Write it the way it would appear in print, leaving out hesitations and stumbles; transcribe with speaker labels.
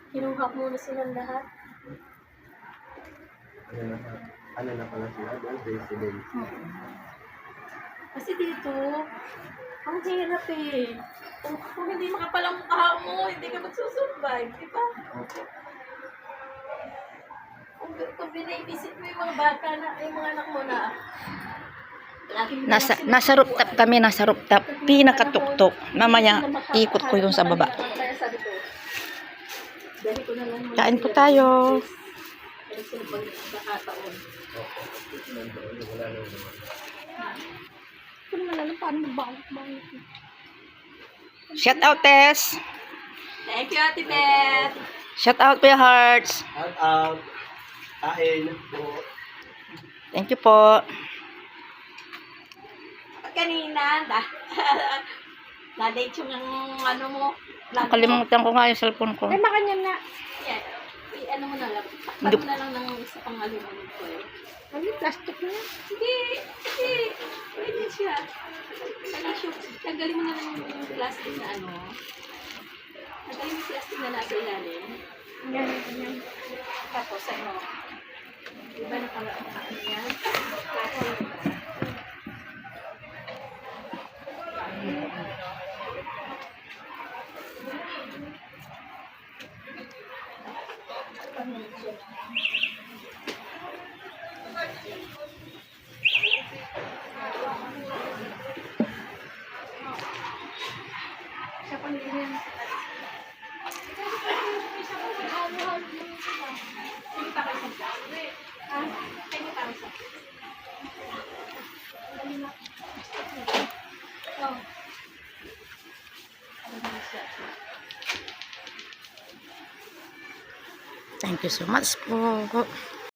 Speaker 1: Kinuha muna silang lahat.
Speaker 2: Ano na pala sila? Resident.
Speaker 1: Kasi dito, ang hirap eh. Kung hindi makapalang mukha mo, hindi ka magsusurvive, di ba? Kung binibisit mo yung mga bata na, yung mga anak mo na,
Speaker 3: Nasa rooftop kami, nasa rooftop. Pinakatuktok. Mamaya, ikot ko yung sa baba.
Speaker 1: Kaya sabi ko, dali ko na lang muna
Speaker 3: Kain po
Speaker 1: sila
Speaker 3: tayo.
Speaker 1: Kasi sila pag nakataon. Kung malalang paano magbangot-bangot.
Speaker 3: Shout out, Tess.
Speaker 1: Thank you, Ate Beth.
Speaker 3: Shout out, Kuya Hearts.
Speaker 2: Out. Kain.
Speaker 3: Thank you po.
Speaker 1: Kanina, na-date yung ano mo.
Speaker 3: Nakalimutan ko nga yung cellphone ko.
Speaker 1: Ay, makanya na. Yeah. Ano mo na lang. Takpan mo na lang ng isa pang aluminum ko eh. Ano yung plastic na? Hindi. Pwede siya. Tanggalin mo na lang yung plastic na ano. Tanggalin mo yung plastic na nasa ilalim. Ganyan. Tapos ano. Diba ano yan? Siya pang ganyan. Sige pa kayo sa ha? Sige pa kayo sa oh.
Speaker 3: Thank you so much po.